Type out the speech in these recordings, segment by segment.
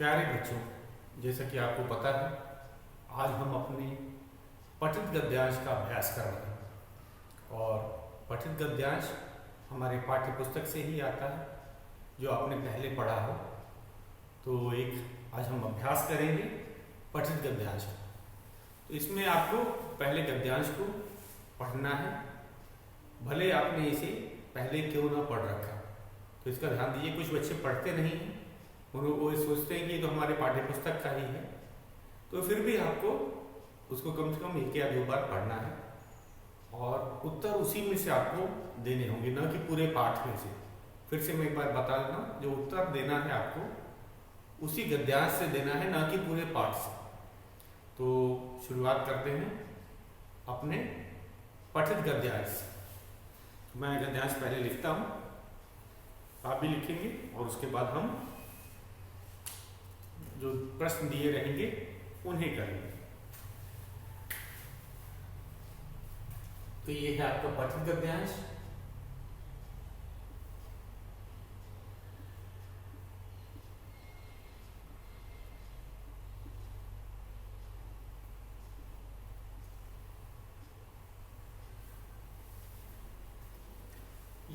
प्यारे बच्चों, जैसा कि आपको पता है, आज हम अपने पठित गद्यांश का अभ्यास कर रहे हैं। और पठित गद्यांश हमारे पाठ्य पुस्तक से ही आता है, जो आपने पहले पढ़ा हो। तो एक आज हम अभ्यास करेंगे पठित गद्यांश का। तो इसमें आपको पहले गद्यांश को पढ़ना है, भले आपने इसे पहले क्यों ना पढ़ रखा। तो इसका ध्यान दीजिए, कुछ बच्चे पढ़ते नहीं हैं, वो सोचते हैं कि ये तो हमारे पाठ्य पुस्तक का ही है। तो फिर भी आपको उसको कम से कम एक या दो बार पढ़ना है और उत्तर उसी में से आपको देने होंगे, न कि पूरे पाठ में से। फिर से मैं एक बार बता देना, जो उत्तर देना है आपको उसी गद्यांश से देना है, न कि पूरे पाठ से। तो शुरुआत करते हैं अपने पठित गद्यांश से। मैं गद्यांश पहले लिखता हूँ, आप भी लिखेंगे और उसके बाद हम जो प्रश्न दिए रहेंगे उन्हें करेंगे। तो ये है आपका पठित गद्यांश।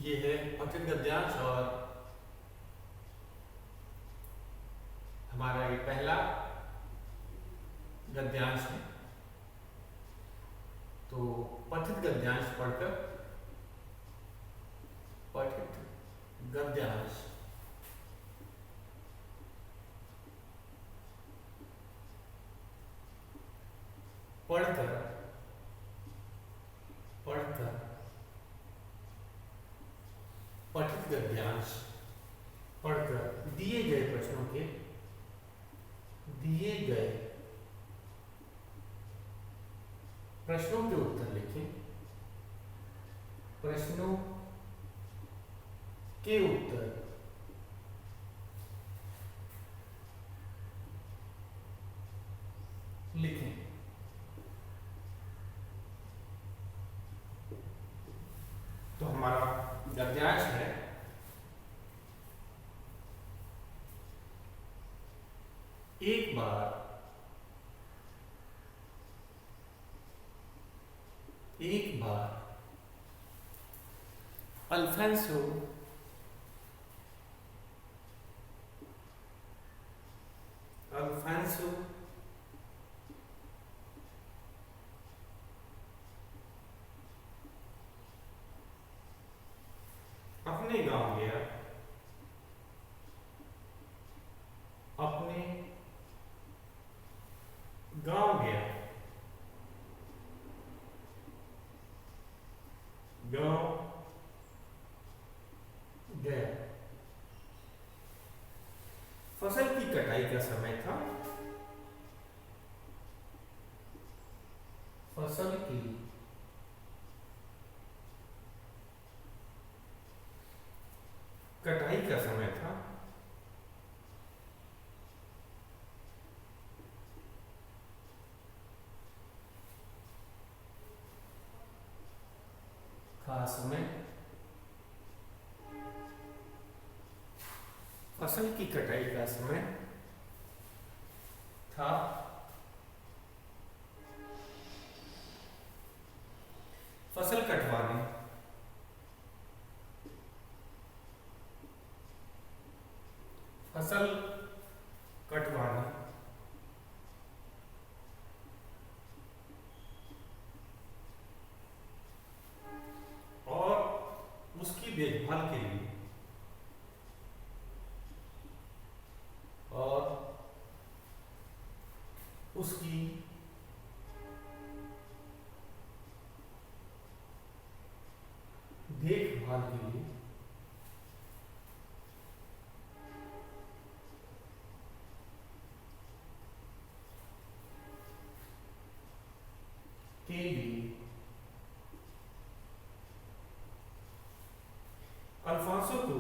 ये है पठित गद्यांश और हमारा ये पहला गद्यांश है। तो पठित गद्यांश पढ़कर पठित गद्यांश पढ़कर पढ़कर पठित गद्यांश पढ़कर दिए गए प्रश्नों के उत्तर लिखें। प्रश्नों के उत्तर लिखें। तो हमारा गद्यांश है, एक बार अल्फांसो अपने गांव गया। गया। फसल की कटाई का समय था। फसल की कटाई का समय था। खास समय, फसल की कटाई का समय था। फसल कटवाने, फसल कटवाने और उसकी देखभाल के लिए अल्फांसो को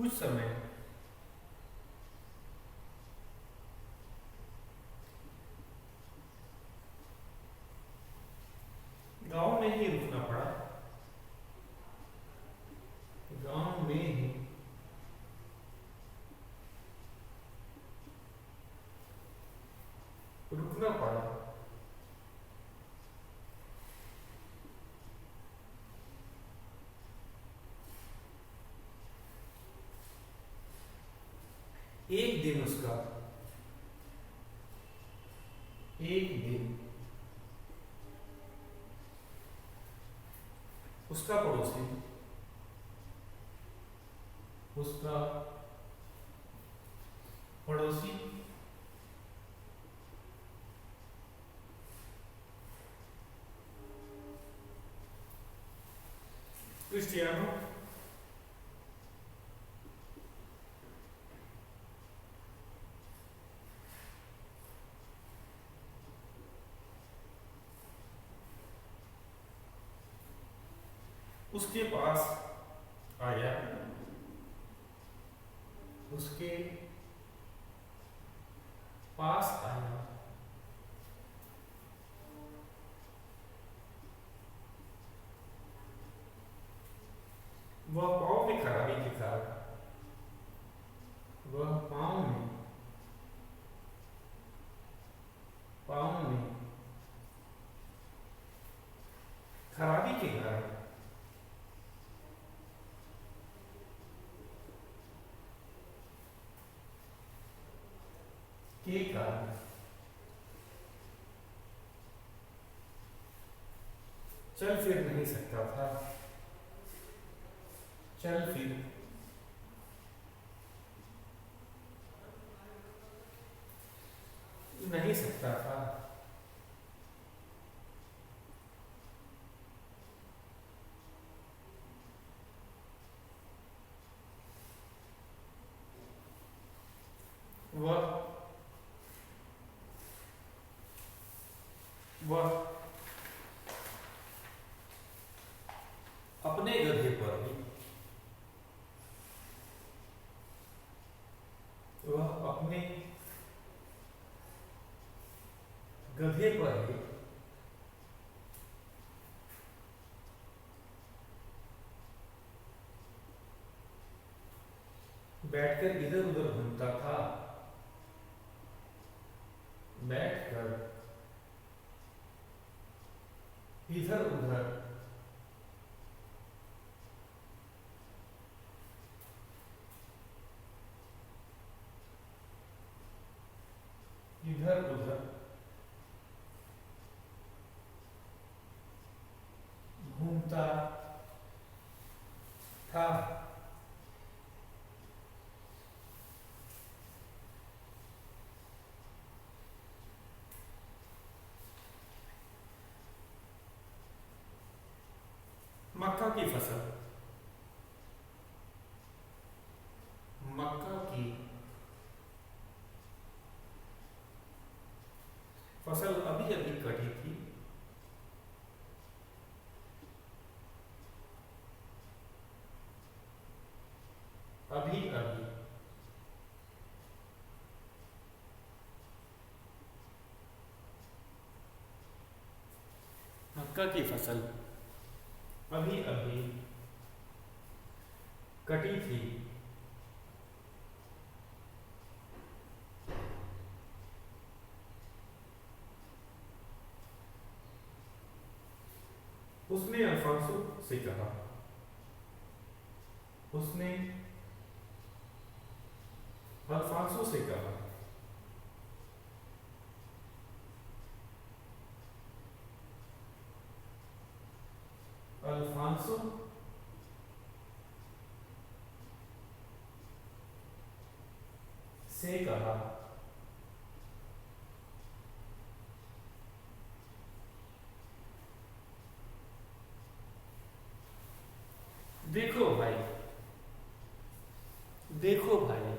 कुछ समय गांव में ही रुकना पड़ा। गांव में ही रुकना पड़ा। एक दिन उसका पड़ोसी क्रिस्टियानो उसके पास आया। वह पाँव में खराबी के कारण खराबी के कारण चल फिर नहीं सकता था। वह अपने गधे पर ही बैठकर इधर उधर घूमता था। इधर उधर घूमता था। मक्का की फसल अभी अभी कटी थी। मक्का की फसल अभी अभी कटी थी। उसने अल्फांसो से कहा। अल्फांसो से कहा, देखो भाई, देखो भाई,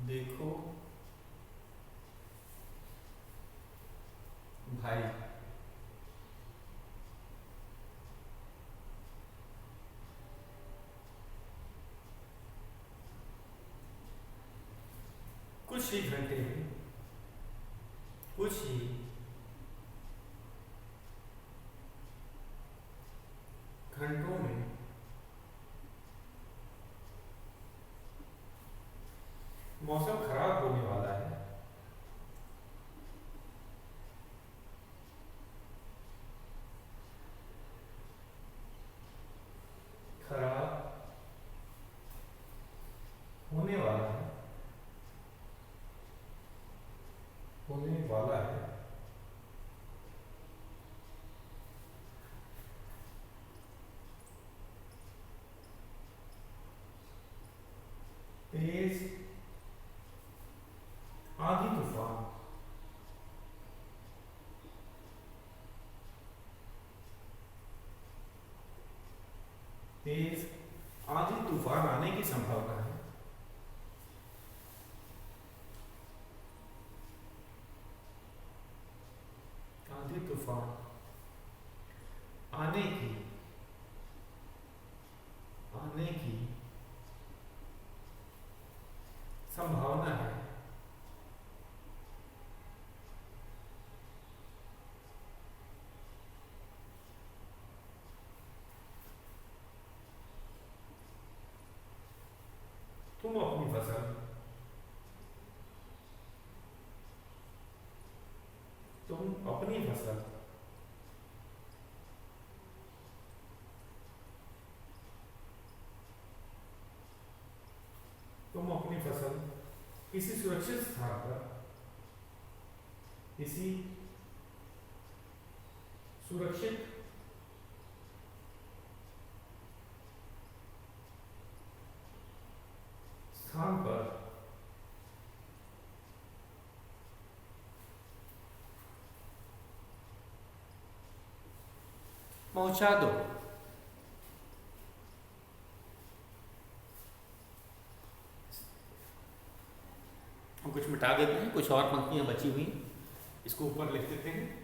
देखो भाई, ही घंटे में, कुछ ही घंटों में मौसम खराब होने वाला है। खराब होने वाला है, होने वाला है। तेज आंधी तूफान, तेज आंधी तूफान आने की संभावना है। आंधी तूफान आने की संभावना है। तुम अपनी फसल, तुम अपनी फसल तुम अपनी फसल किसी सुरक्षित स्थान पर, किसी सुरक्षित स्थान पर पहुंचा दो। हम कुछ मिटा देते हैं, कुछ और पंक्तियां बची हुई इसको ऊपर लिख देते हैं।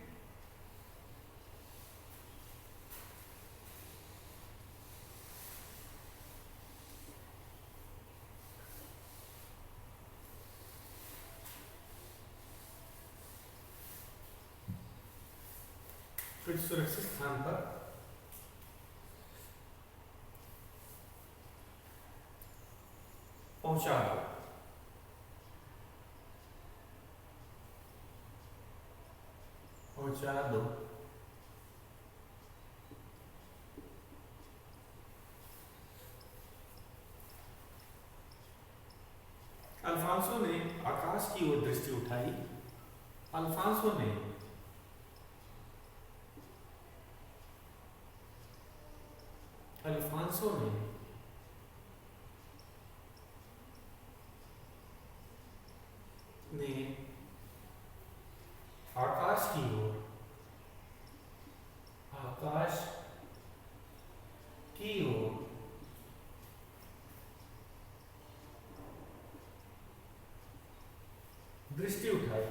फिर सुरक्षित स्थान पर पहुंचा दो। पहुंचा दो। अल्फांसो ने आकाश की ओर दृष्टि उठाई। अल्फांसो ने आकाश की ओर दृष्टि उठाई।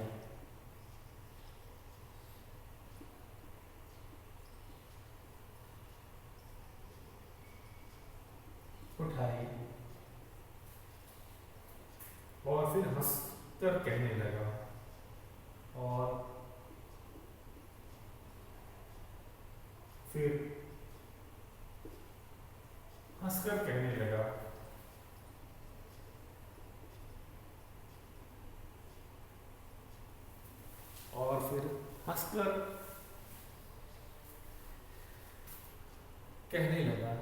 और फिर हंसकर कहने लगा, और फिर हंसकर कहने लगा, और फिर हंसकर कहने लगा,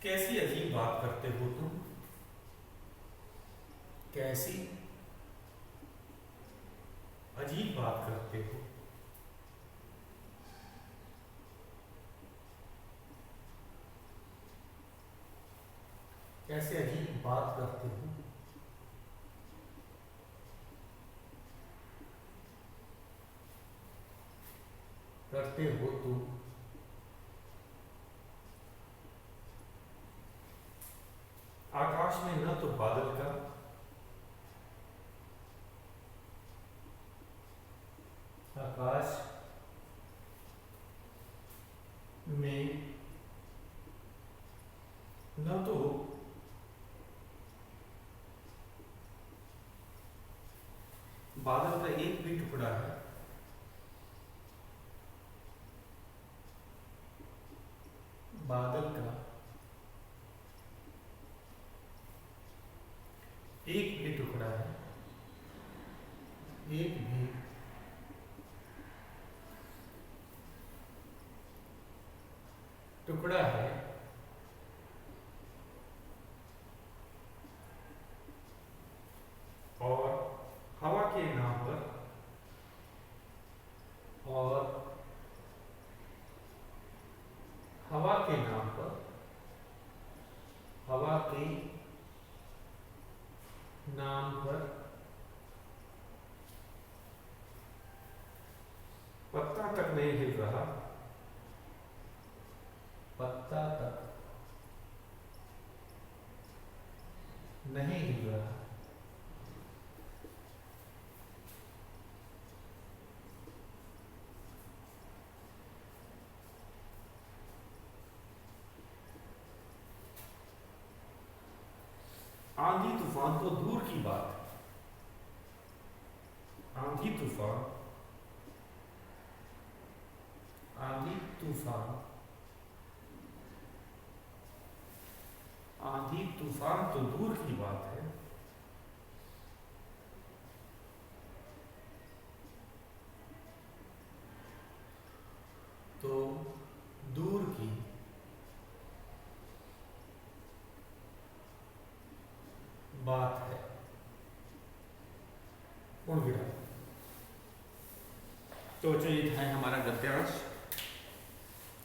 कैसी अजीब बात करते हो तुम, कैसी अजीब बात करते हो। कैसे अजीब बात करते हो। करते हो तुम। आकाश में न तो बादल का आकाश में न तो बादल का एक भी टुकड़ा है, बादल का एक भी टुकड़ा है, एक भी टुकड़ा है, और हवा के नाम पर, और हवा के नाम पर, हवा के नाम पर पत्ता तक नहीं हिल रहा, पत्ता तक नहीं हिल रहा, आंधी तूफान तो दूर की बात है, आंधी तूफान, आंधी तूफान, आंधी तूफान तो दूर की बात है, तो दूर की बात है। पूर्ण विराम। तो चलिए था हमारा गद्यांश।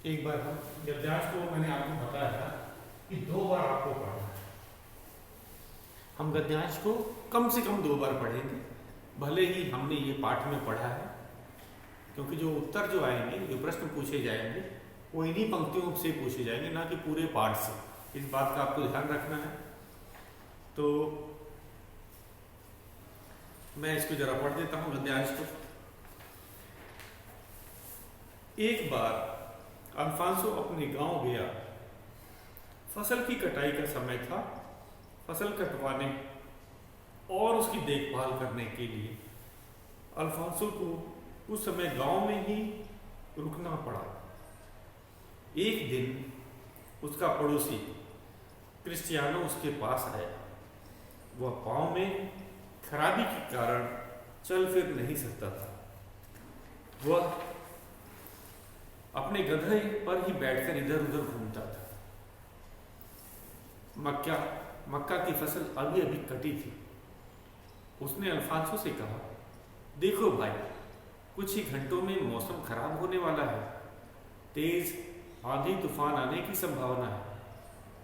एक बार हम गद्यांश को मैंने आपको बताया था कि 2 बार आपको पढ़ना है। हम गद्यांश को कम से कम 2 बार पढ़ेंगे, भले ही हमने ये पाठ में पढ़ा है, क्योंकि जो उत्तर जो आएंगे, जो प्रश्न पूछे जाएंगे, वो इन्हीं पंक्तियों से पूछे जाएंगे, ना कि पूरे पाठ से। इस बात का आपको ध्यान रखना है। तो मैं इसको जरा पढ़ देता हूं गद्यांश को। एक बार अल्फांसो अपने गांव गया। फसल की कटाई का समय था। फसल कटवाने और उसकी देखभाल करने के लिए अल्फांसो को उस समय गांव में ही रुकना पड़ा। एक दिन उसका पड़ोसी क्रिस्टियानो उसके पास आया। वह पांव में खराबी के कारण चल फिर नहीं सकता था। वह अपने गधे पर ही बैठकर इधर उधर घूमता था। मक्का की फसल अभी अभी कटी थी। उसने अल्फांसो से कहा, देखो भाई, कुछ ही घंटों में मौसम खराब होने वाला है। तेज आंधी तूफान आने की संभावना है।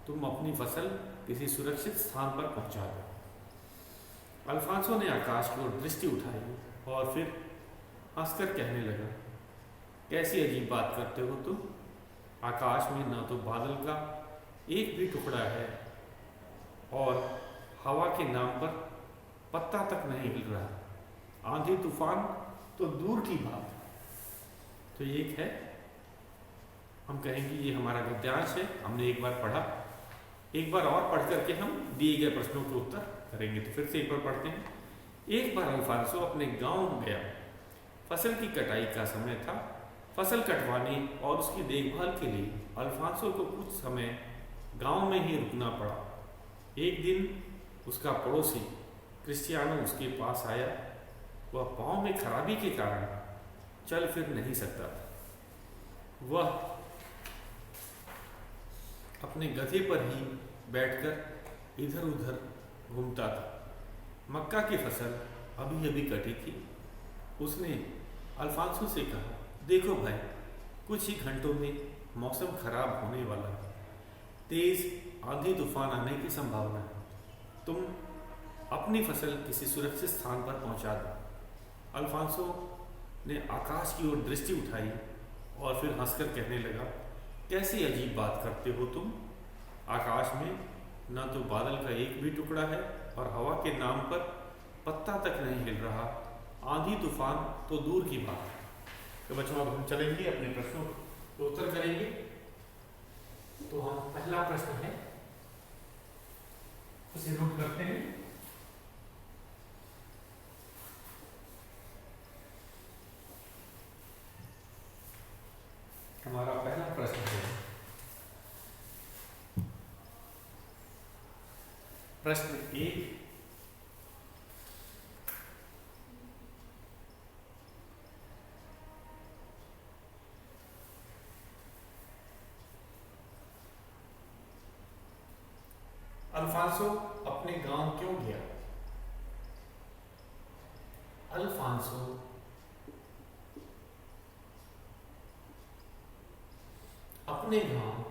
तुम अपनी फसल किसी सुरक्षित स्थान पर पहुंचा दो। अल्फांसो ने आकाश की ओर दृष्टि उठाई और फिर हंसकर कहने लगा, कैसी अजीब बात करते हो तुम। आकाश में न तो बादल का एक भी टुकड़ा है और हवा के नाम पर पत्ता तक नहीं हिल रहा। आंधी तूफान तो दूर की बात। तो ये है, हम कहेंगे ये हमारा गद्यांश है। हमने एक बार पढ़ा, एक बार और पढ़ करके हम दिए गए प्रश्नों के उत्तर करेंगे। तो फिर से एक बार पढ़ते हैं। एक बार अल्फांसो अपने गांव गया। फसल की कटाई का समय था। फसल कटवाने और उसकी देखभाल के लिए अल्फांसो को कुछ समय गांव में ही रुकना पड़ा। एक दिन उसका पड़ोसी क्रिस्टियानो उसके पास आया। वह पांव में खराबी के कारण चल फिर नहीं सकता था। वह अपने गधे पर ही बैठकर इधर उधर घूमता था। मक्का की फसल अभी अभी कटी थी। उसने अल्फांसो से कहा, देखो भाई, कुछ ही घंटों में मौसम खराब होने वाला है। तेज आंधी तूफान आने की संभावना है। तुम अपनी फसल किसी सुरक्षित स्थान पर पहुंचा दो। अल्फांसो ने आकाश की ओर दृष्टि उठाई और फिर हंसकर कहने लगा, कैसी अजीब बात करते हो तुम। आकाश में न तो बादल का एक भी टुकड़ा है और हवा के नाम पर पत्ता तक नहीं हिल रहा। आंधी तूफान तो दूर की बात है। तो बच्चों अब हम चलेंगे अपने प्रश्नों के उत्तर करेंगे। तो हम पहला प्रश्न है उसे नोट करते हैं। हमारा पहला प्रश्न है, प्रश्न 1, अल्फांसो अपने गांव क्यों गया? अल्फांसो अपने गांव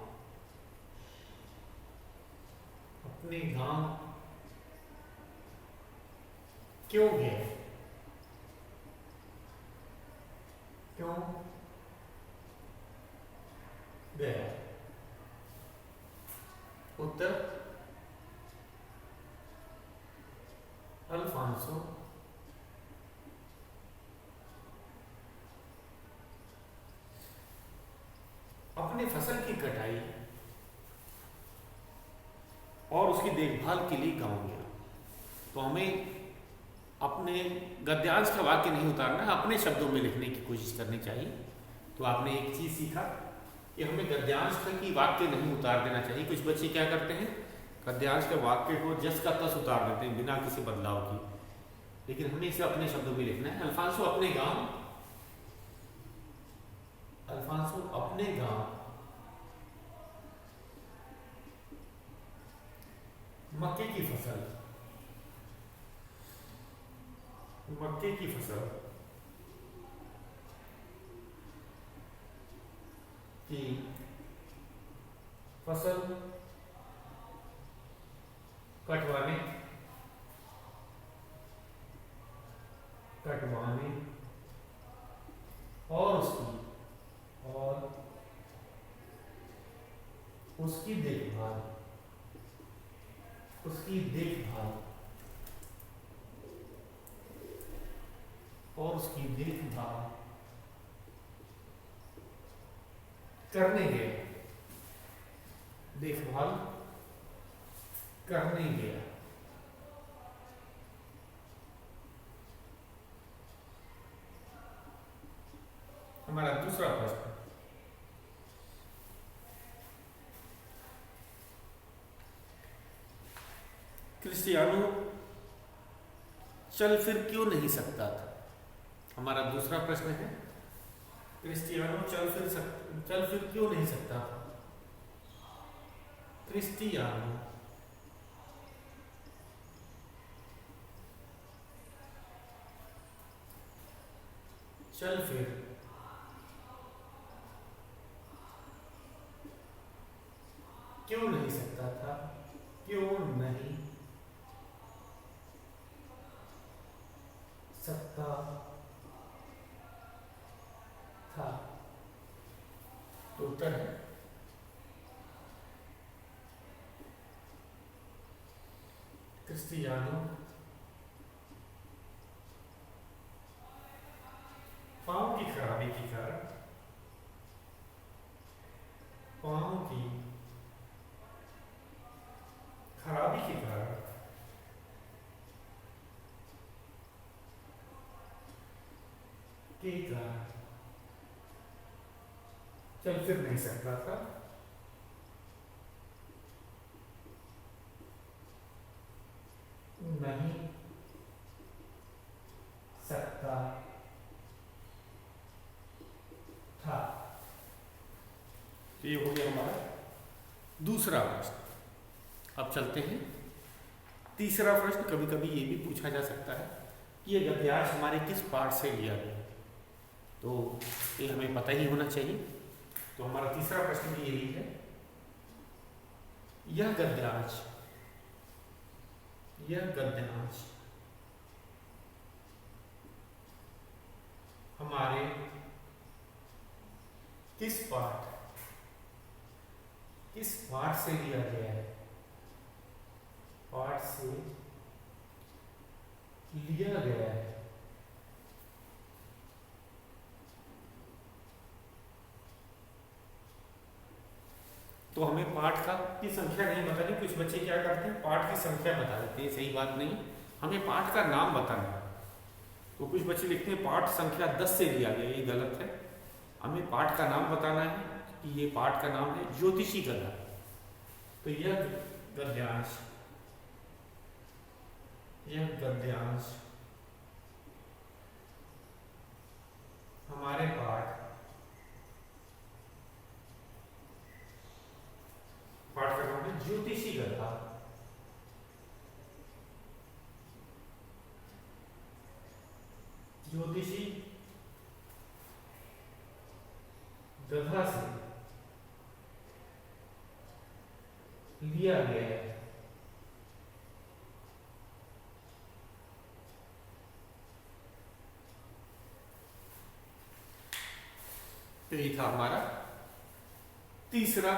क्यों गया? क्यों गया? उत्तर, अल्फांसो अपने फसल की कटाई और उसकी देखभाल के लिए गांव गया। तो हमें अपने गद्यांश का वाक्य नहीं उतारना, अपने शब्दों में लिखने की कोशिश करनी चाहिए। तो आपने एक चीज सीखा कि हमें गद्यांश की वाक्य नहीं उतार देना चाहिए। कुछ बच्चे क्या करते हैं, गद्यांश के वाक्य को जस का तस उतार देते हैं बिना किसी बदलाव की, लेकिन हमें इसे अपने शब्दों में लिखना है। अल्फांसो अपने गांव मक्के की फसल की फसल कटवाने और उसकी देखभाल करने गया। हमारा दूसरा प्रश्न, क्रिस्टियानो चल फिर क्यों नहीं सकता था? हमारा दूसरा प्रश्न है, क्रिस्टियानो चल फिर क्यों नहीं सकता था? क्रिस्टियानो चल फिर क्यों नहीं सकता था? क्यों नहीं सकता था? तो उत्तर है, क्रिस्टियानो पांव की खराबी के कारण चल फिर नहीं सकता था। नहीं सकता था। ये हो गया हमारा दूसरा प्रश्न। अब चलते हैं तीसरा प्रश्न। कभी कभी ये भी पूछा जा सकता है कि ये गद्यांश हमारे किस पाठ से लिया गया, तो ये हमें पता ही होना चाहिए। तो हमारा तीसरा प्रश्न भी यही है, यह गद्यांश हमारे किस पाठ से लिया गया है? पाठ से लिया गया है। तो हमें पाठ की संख्या नहीं बतानी। कुछ बच्चे क्या करते हैं, पाठ की संख्या बता देते हैं, सही बात नहीं, हमें पाठ का नाम बताना है। तो कुछ बच्चे लिखते हैं पाठ संख्या 10 से लिया गया, ये गलत है। हमें पाठ का नाम बताना है कि ये पाठ का नाम है ज्योतिषी गधा। तो यह गद्यांश हमारे पाठ का नाम है ज्योतिषी गधा। ज्योतिषी गधा से लिया गया है। तो ये था हमारा तीसरा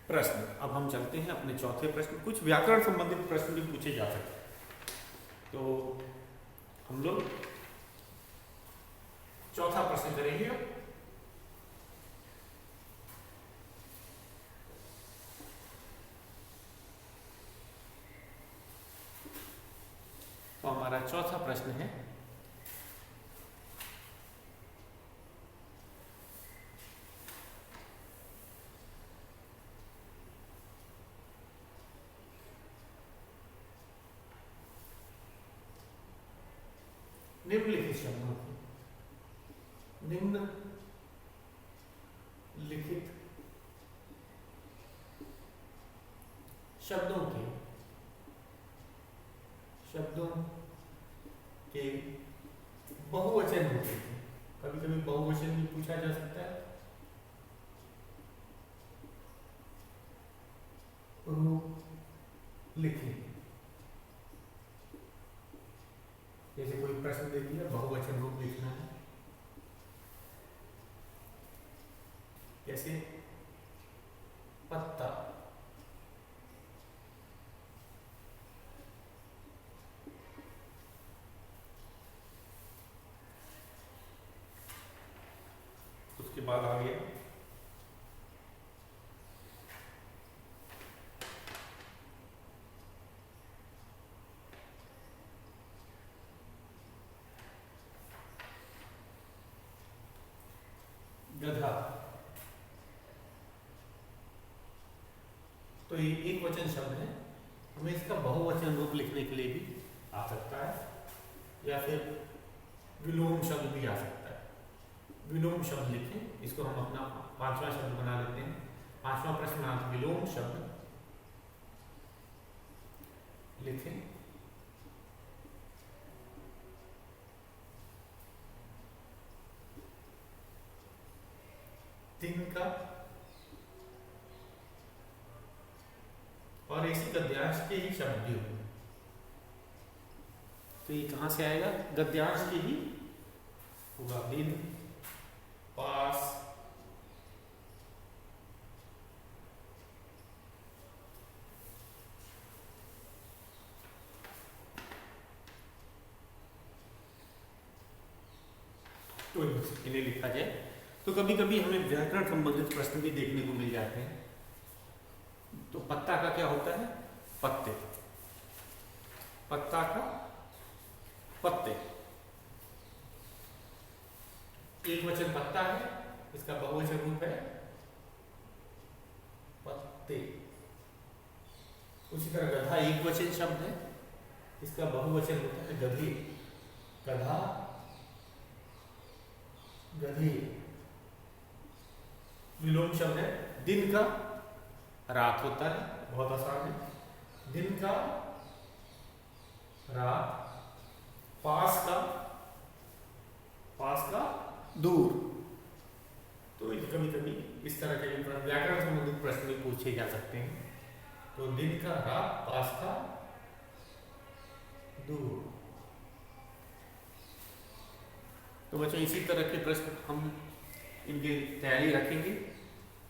प्रश्न। अब हम चलते हैं अपने चौथे प्रश्न। कुछ व्याकरण संबंधित प्रश्न भी पूछे जा सकते हैं, तो हम लोग चौथा प्रश्न करेंगे। तो हमारा चौथा प्रश्न है, निम्नलिखित शब्दों की शब्दों के बहुवचन होते हैं। कभी कभी बहुवचन भी पूछा जा सकता है। रूप लिखें। जैसे कोई प्रश्न दे दिया, बहुवचन रूप लिखना है। कैसे? पत्ता, उसके बाद आ गया गधा। तो ये एक वचन शब्द है, हमें इसका बहुवचन रूप लिखने के लिए भी आ सकता है, या फिर विलोम शब्द भी आ सकता है। विलोम शब्द लिखें, इसको हम अपना पांचवा शब्द बना लेते हैं। पांचवा प्रश्न, विलोम शब्द लिखें। दिन का और इसी गद्यांश के ही शब्द भी होंगे। तो ये कहां से आएगा? गद्यांश के ही होगा। दिन, पास, तो इन्हें लिखा जाए। तो कभी कभी हमें व्याकरण संबंधित प्रश्न भी देखने को मिल जाते हैं। तो पत्ता का क्या होता है? पत्ते। पत्ता का पत्ते, एक वचन पत्ता है, इसका बहुवचन रूप है पत्ते। उसी तरह गधा एक वचन शब्द है, इसका बहुवचन होता है गधे। गधा, गधे। विलोम शब्द है। दिन का रात होता है, बहुत आसान है। दिन का रात, पास का दूर। तो कभी कभी इस तरह के व्याकरण संबंधित प्रश्न भी पूछे जा सकते हैं। तो दिन का रात, पास का दूर। तो बच्चों इसी तरह के प्रश्न हम इनकी तैयारी रखेंगे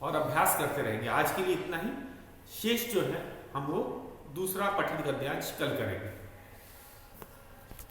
और अभ्यास करते रहेंगे। आज के लिए इतना ही। शेष जो है हम वो दूसरा पठित गद्यांश कल करेंगे।